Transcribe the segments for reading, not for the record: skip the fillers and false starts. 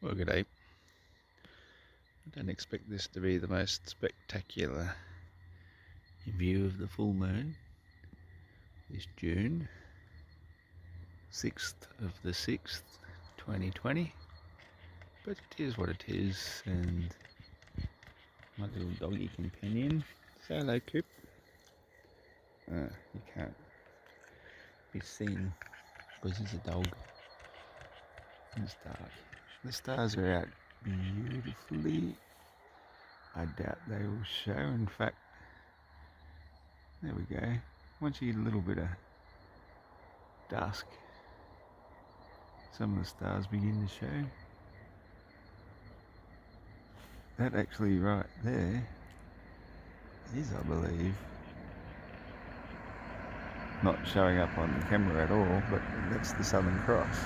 Well, good day. I don't expect this to be the most spectacular view of the full moon this June 6th of the 6th, 2020, but it is what it is, and my little doggy companion. Say hello, Coop. You can't be seen because he's a dog and it's dark. The stars are out beautifully. I doubt they will show. In fact, there we go. Once you get a little bit of dusk, some of the stars begin to show. That actually right there is, I believe, not showing up on camera at all, but that's the Southern Cross.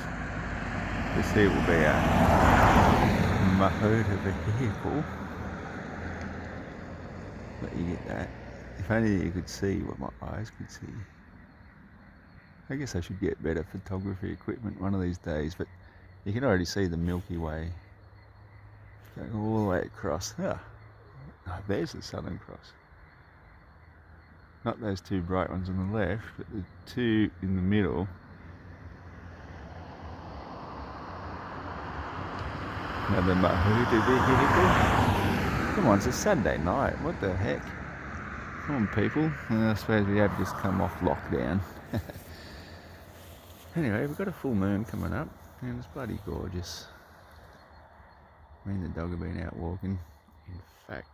This here will be a motor vehicle. Let you get that. If only you could see what my eyes could see. I guess I should get better photography equipment one of these days, but you can already see the Milky Way going all the way across. There's the Southern Cross. Not those two bright ones on the left, but the two in the middle. Another motor vehicle. Come on, it's a Saturday night. What the heck? Come on, people. I suppose we have just come off lockdown. Anyway, we've got a full moon coming up, and it's bloody gorgeous. Me and the dog have been out walking. In fact,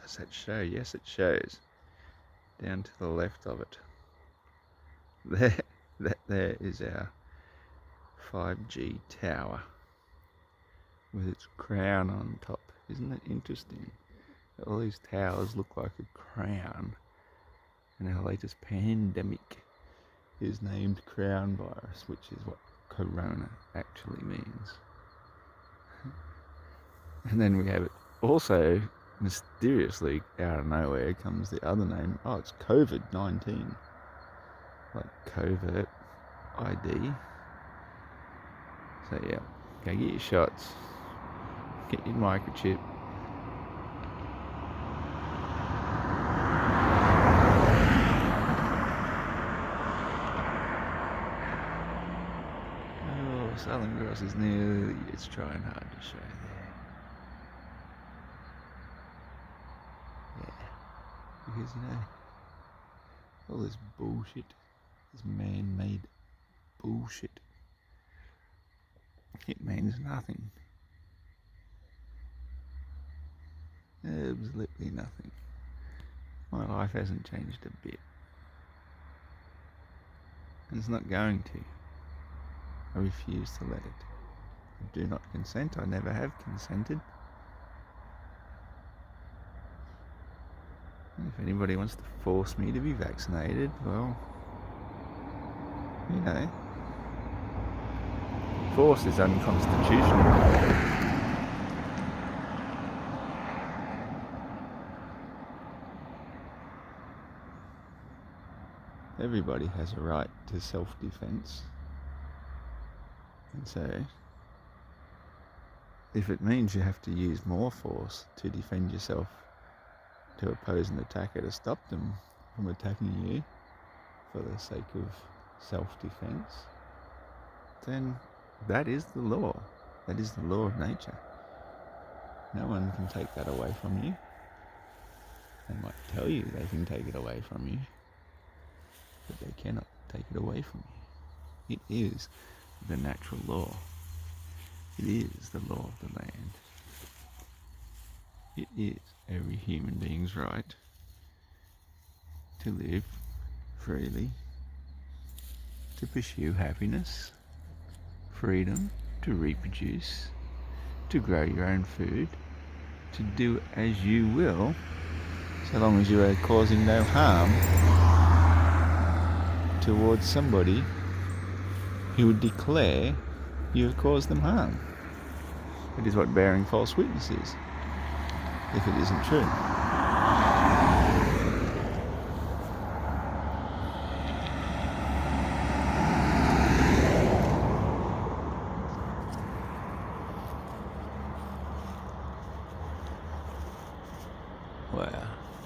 does that show? Yes, it shows. Down to the left of it. There is our 5G tower with its crown on top. Isn't it interesting? All these towers look like a crown, and our latest pandemic is named Crown Virus, which is what Corona actually means. And then we have it also mysteriously out of nowhere comes the other name. Oh, it's COVID-19, like covert ID. So yeah, go get your shots, get your microchip. Oh, Southern Cross is nearly, it's trying hard to show there. Yeah, because all this bullshit, this man-made bullshit, it means nothing. Absolutely nothing. My life hasn't changed a bit. And it's not going to. I refuse to let it. I do not consent. I never have consented. And if anybody wants to force me to be vaccinated, well, force is unconstitutional. Everybody has a right to self-defense. And so, if it means you have to use more force to defend yourself, to oppose an attacker, to stop them from attacking you for the sake of self-defense, then that is the law. That is the law of nature. No one can take that away from you. They might tell you they can take it away from you, but they cannot take it away from you. It is the natural law. It is the law of the land. It is every human being's right to live freely, to pursue happiness, freedom, to reproduce, to grow your own food, to do as you will, so long as you are causing no harm towards somebody who would declare you have caused them harm. It is what bearing false witness is, if it isn't true.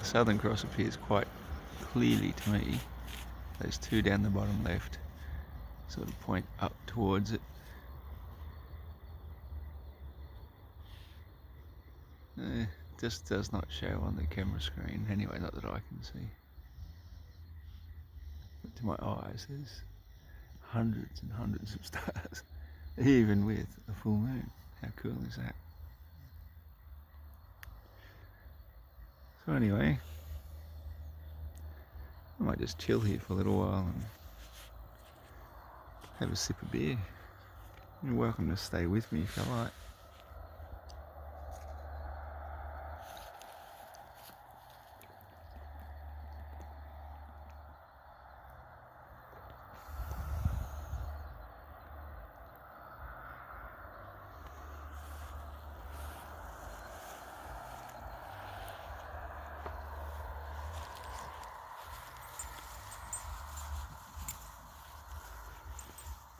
Southern Cross appears quite clearly to me. Those two down the bottom left sort of point up towards it. Just does not show on the camera screen. Anyway, not that I can see. But to my eyes, there's hundreds and hundreds of stars, even with a full moon. How cool is that? So anyway, I might just chill here for a little while and have a sip of beer. You're welcome to stay with me if you like.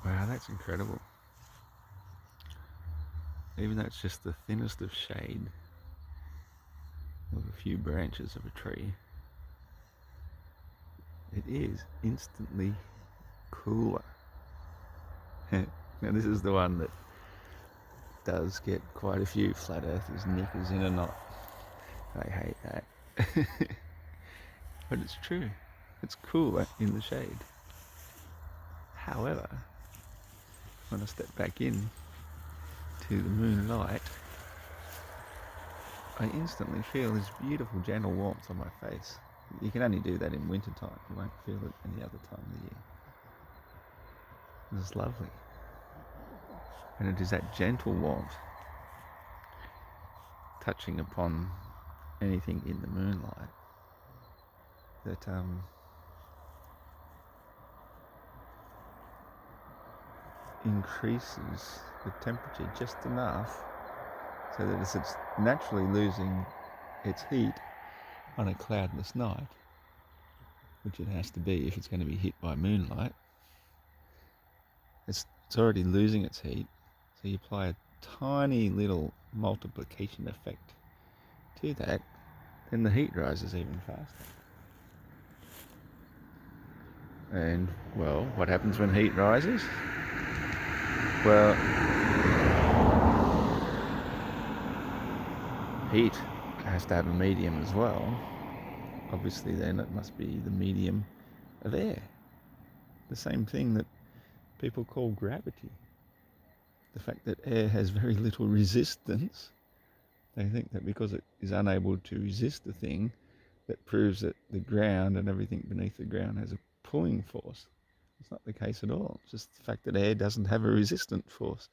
Wow, that's incredible. Even though it's just the thinnest of shade of a few branches of a tree, it is instantly cooler. Now this is the one that does get quite a few flat earthers knickers in a knot. I hate that. But it's true. It's cooler in the shade. However, when I step back in to the moonlight, I instantly feel this beautiful gentle warmth on my face. You can only do that in winter time. You won't feel it any other time of the year. It's lovely. And it is that gentle warmth touching upon anything in the moonlight that increases the temperature just enough so that as it's naturally losing its heat on a cloudless night, which it has to be if it's going to be hit by moonlight, it's already losing its heat, so you apply a tiny little multiplication effect to that, then the heat rises even faster. And, well, what happens when heat rises? Well, heat has to have a medium as well. Obviously then it must be the medium of air. The same thing that people call gravity. The fact that air has very little resistance, they think that because it is unable to resist the thing, that proves that the ground and everything beneath the ground has a pulling force. It's not the case at all. It's just the fact that air doesn't have a resistant force.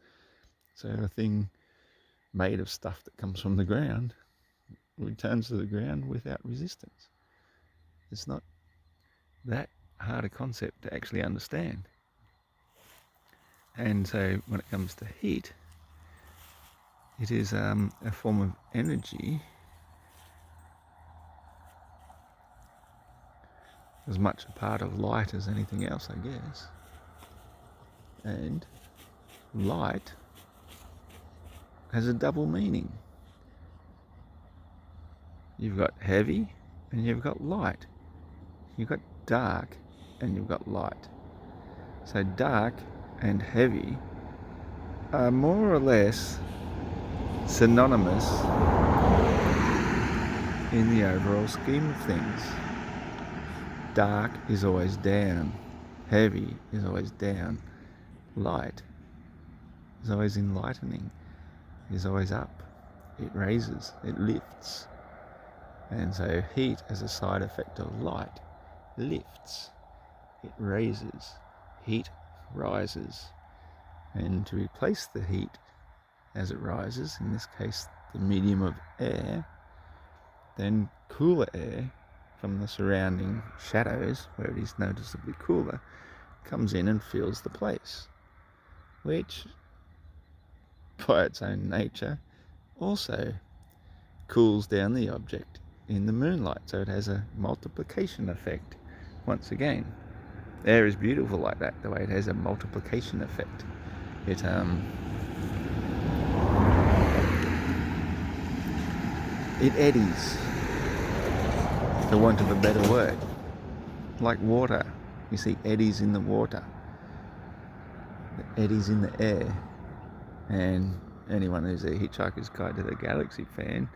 So a thing made of stuff that comes from the ground returns to the ground without resistance. It's not that hard a concept to actually understand. And so when it comes to heat, it is a form of energy as much a part of light as anything else, I guess. And light has a double meaning. You've got heavy and you've got light. You've got dark and you've got light. So dark and heavy are more or less synonymous in the overall scheme of things. Dark is always down, heavy is always down, light is always enlightening, is always up, it raises, it lifts. And so heat as a side effect of light lifts, it raises, heat rises. And to replace the heat as it rises, in this case the medium of air, then cooler air from the surrounding shadows, where it is noticeably cooler, comes in and fills the place, which by its own nature also cools down the object in the moonlight. So it has a multiplication effect once again. Air is beautiful like that, the way it has a multiplication effect. It eddies. for want of a better word. Like water. You see eddies in the water, the eddies in the air. And anyone who's a Hitchhiker's Guide to the Galaxy fan,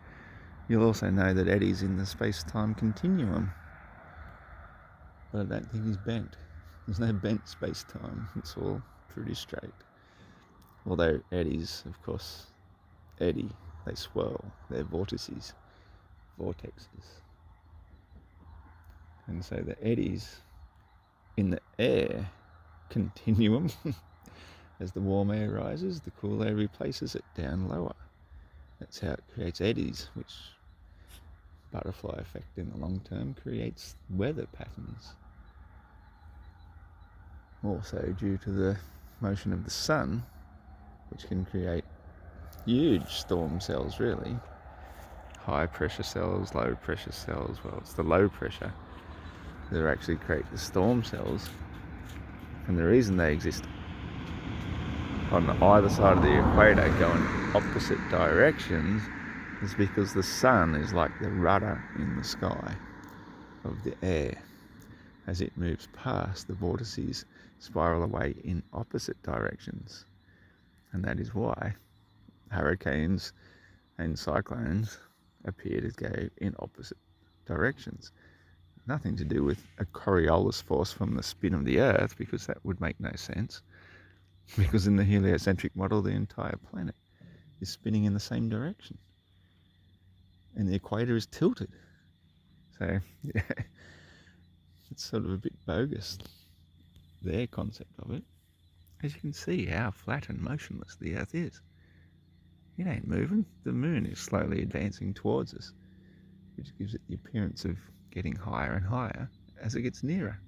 you'll also know that eddies in the space-time continuum. But I don't think he's bent. There's no bent space-time. It's all pretty straight. Although eddies, of course, eddy. They swirl. They're vortices. Vortexes. And so the eddies in the air continuum, as the warm air rises, the cool air replaces it down lower. That's how it creates eddies, which butterfly effect in the long term creates weather patterns. Also due to the motion of the sun, which can create huge storm cells, really. High pressure cells, low pressure cells. Well, it's the low pressure that actually create the storm cells. And the reason they exist on either side of the equator going opposite directions is because the sun is like the rudder in the sky of the air. As it moves past, the vortices spiral away in opposite directions. And that is why hurricanes and cyclones appear to go in opposite directions. Nothing to do with a Coriolis force from the spin of the Earth, because that would make no sense. Because in the heliocentric model, the entire planet is spinning in the same direction. And the equator is tilted. So, yeah, it's sort of a bit bogus, their concept of it. As you can see how flat and motionless the Earth is. It ain't moving. The moon is slowly advancing towards us, which gives it the appearance of getting higher and higher as it gets nearer.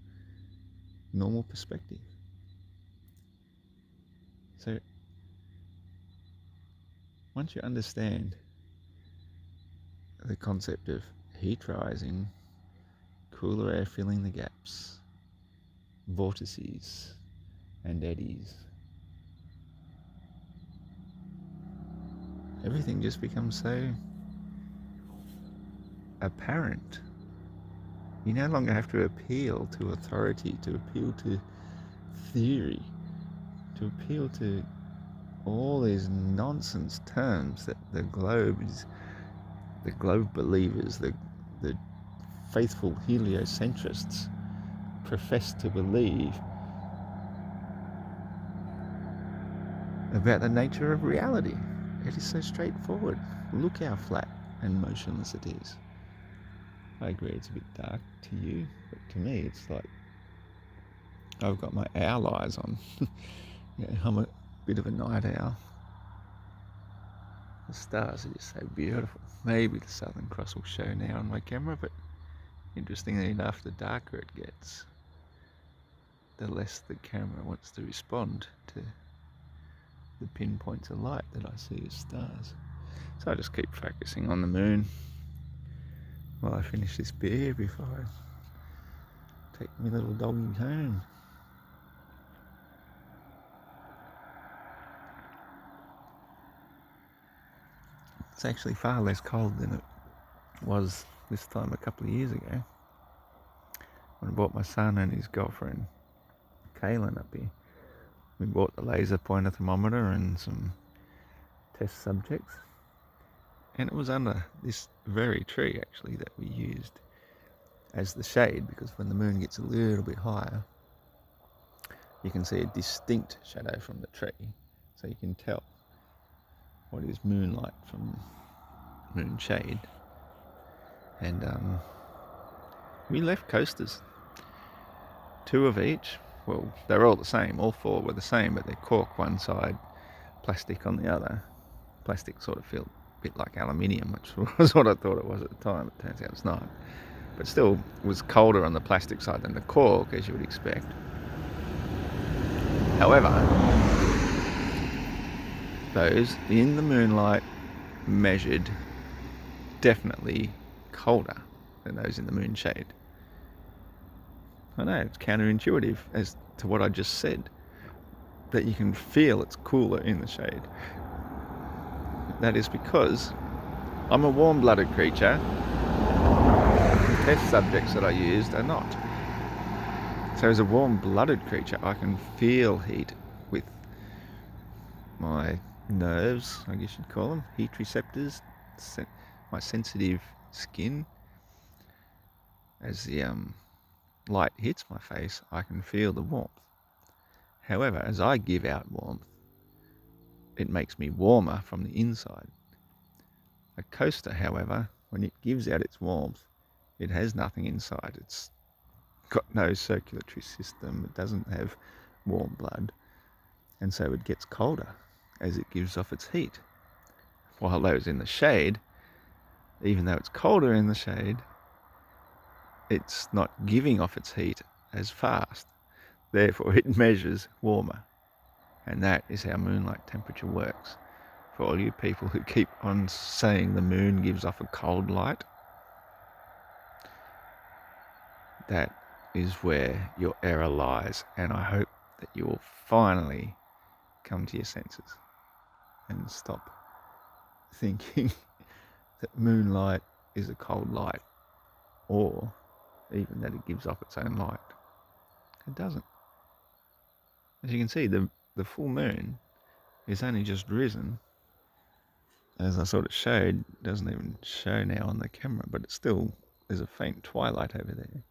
Normal perspective. So, once you understand the concept of heat rising, cooler air filling the gaps, vortices and eddies, everything just becomes so apparent. You no longer have to appeal to authority, to appeal to theory, to appeal to all these nonsense terms that the globe believers, the faithful heliocentrists profess to believe about the nature of reality. It is so straightforward. Look how flat and motionless it is. I agree it's a bit dark to you, but to me it's like I've got my owl eyes on. Yeah, I'm a bit of a night owl. The stars are just so beautiful. Maybe the Southern Cross will show now on my camera, but interestingly enough, the darker it gets, the less the camera wants to respond to the pinpoints of light that I see as stars. So I just keep focusing on the moon while I finish this beer before I take my little doggy home. It's actually far less cold than it was this time a couple of years ago when I brought my son and his girlfriend Kaylin up here. We bought the laser pointer thermometer and some test subjects, and it was under this very tree actually that we used as the shade, because when the moon gets a little bit higher you can see a distinct shadow from the tree, so you can tell what is moonlight from moon shade. And we left coasters, 2 of each. Well, they're all the same, all 4 were the same, but they're cork one side, plastic on the other. Plastic sort of felt a bit like aluminium, which was what I thought it was at the time. It turns out it's not. But still was colder on the plastic side than the cork, as you would expect. However, those in the moonlight measured definitely colder than those in the moon shade. I know, it's counterintuitive as to what I just said, that you can feel it's cooler in the shade. That is because I'm a warm-blooded creature. test subjects that I used are not. So as a warm-blooded creature, I can feel heat with my nerves, I guess you'd call them, heat receptors, my sensitive skin. As the light hits my face, I can feel the warmth. However, as I give out warmth, it makes me warmer from the inside. A coaster, however, when it gives out its warmth, it has nothing inside. It's got no circulatory system. It doesn't have warm blood. And so it gets colder as it gives off its heat. While those in the shade, even though it's colder in the shade, it's not giving off its heat as fast. Therefore, it measures warmer. And that is how moonlight temperature works. For all you people who keep on saying the moon gives off a cold light, that is where your error lies. And I hope that you will finally come to your senses and stop thinking that moonlight is a cold light, or even that it gives off its own light. It doesn't. As you can see, the full moon is only just risen. As I sort of showed, it doesn't even show now on the camera, but it's still, there's a faint twilight over there.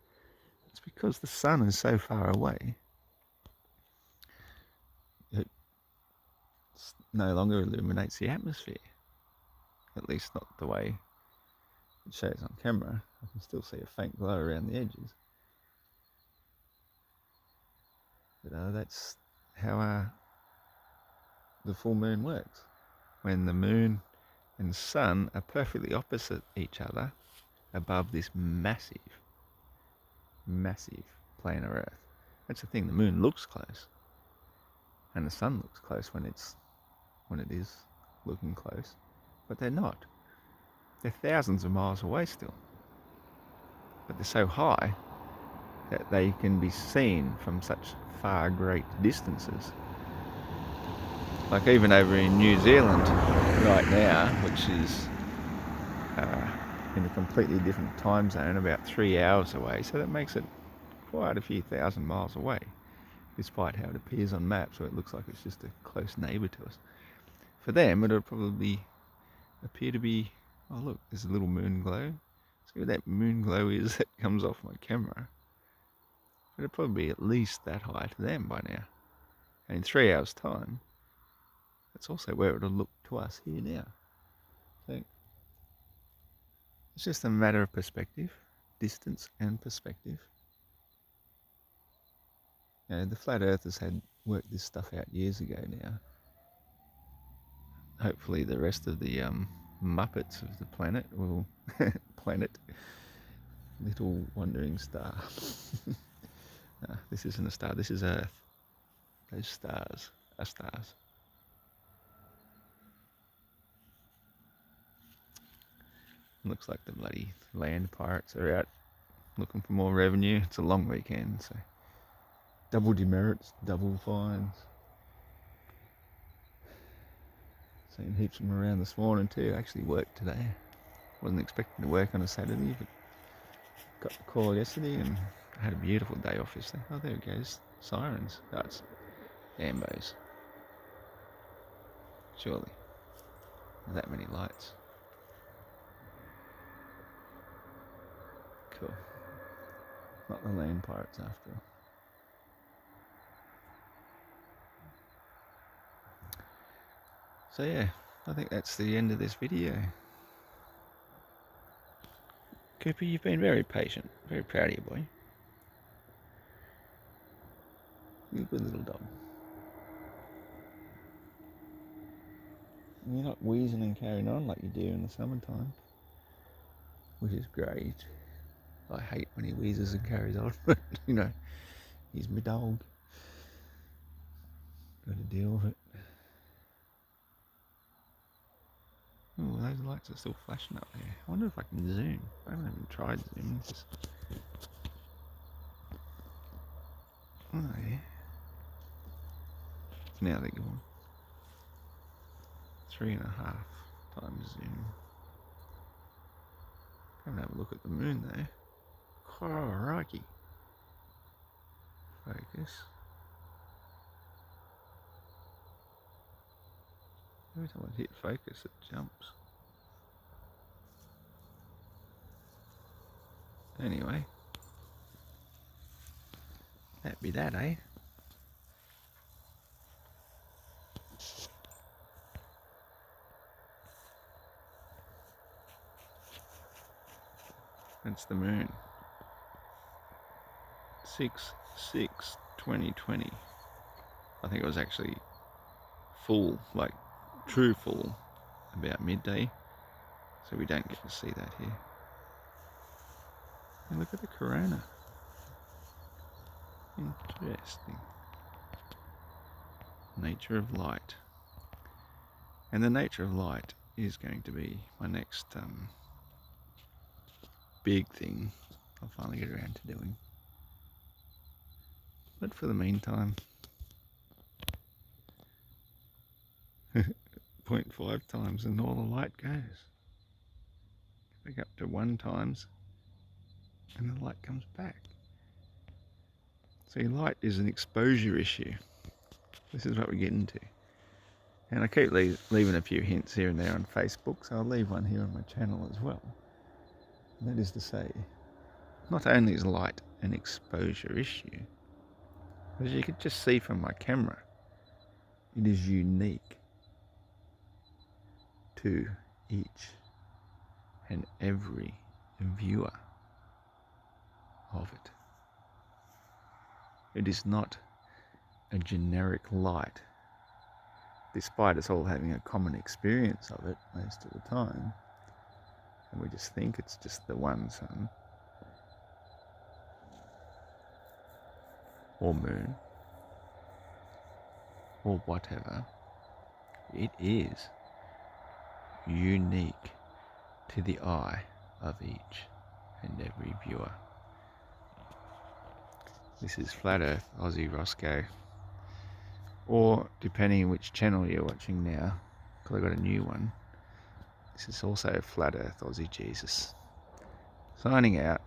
It's because the sun is so far away. It no longer illuminates the atmosphere. At least not the way it shows on camera. I can still see a faint glow around the edges. But that's how the full moon works. When the moon and sun are perfectly opposite each other above this massive plane of Earth. That's the thing, the moon looks close and the sun looks close when it is looking close, but they're not. They're thousands of miles away still, but they're so high that they can be seen from such far great distances. Like even over in New Zealand right now, which is in a completely different time zone, about 3 hours away, so that makes it quite a few thousand miles away, despite how it appears on maps, where it looks like it's just a close neighbour to us. For them, it'll probably appear to be, oh look, there's a little moon glow. See what that moon glow is that comes off my camera. It'll probably be at least that high to them by now. And in 3 hours' time, that's also where it'll look to us here now. So it's just a matter of perspective, distance and perspective. You know, the flat earthers had worked this stuff out years ago now. Hopefully the rest of the Muppets of the planet will little wandering star. No, this isn't a star, this is Earth. Those stars are stars. Looks like the bloody land pirates are out looking for more revenue. It's a long weekend, so double demerits, double fines. Seen heaps of them around this morning too. Actually worked today. Wasn't expecting to work on a Saturday, but got the call yesterday and I had a beautiful day off yesterday. Oh, there it goes. Sirens. That's Ambos. Surely. That many lights. Cool. Not the land pirates after all. So yeah, I think that's the end of this video. Cooper, you've been very patient. Very proud of you, boy. You're a good little dog. You're not wheezing and carrying on like you do in the summertime, which is great. I hate when he wheezes and carries on, but you know, he's my dog. Got to deal with it. Oh, those lights are still flashing up there. I wonder if I can zoom. I haven't even tried zooming. Just... Oh yeah. Now they're gone. 3.5 times zoom. Come and have a look at the moon though. Crikey. Focus. Every time I hit focus, it jumps. Anyway, that be that, eh? That's the moon. 6/6/2020. I think it was actually full, like true full, about midday. So we don't get to see that here. And look at the corona. Interesting. Nature of light. And the nature of light is going to be my next big thing I'll finally get around to doing. But for the meantime, 0.5 times and all the light goes. Back up to 1 times and the light comes back. See, light is an exposure issue. This is what we get into. And I keep leaving a few hints here and there on Facebook, so I'll leave one here on my channel as well. And that is to say, not only is light an exposure issue, but as you can just see from my camera, it is unique to each and every viewer of it. It is not a generic light, despite us all having a common experience of it most of the time, and we just think it's just the one sun or moon or whatever. It is unique to the eye of each and every viewer. This is Flat Earth Aussie Roscoe, or depending on which channel you're watching now, because I got a new one, this is also Flat Earth Aussie Jesus. Signing out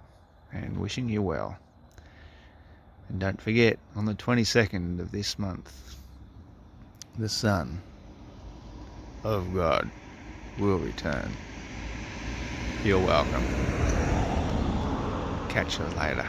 and wishing you well. And don't forget, on the 22nd of this month, the Son of God will return. You're welcome. Catch you later.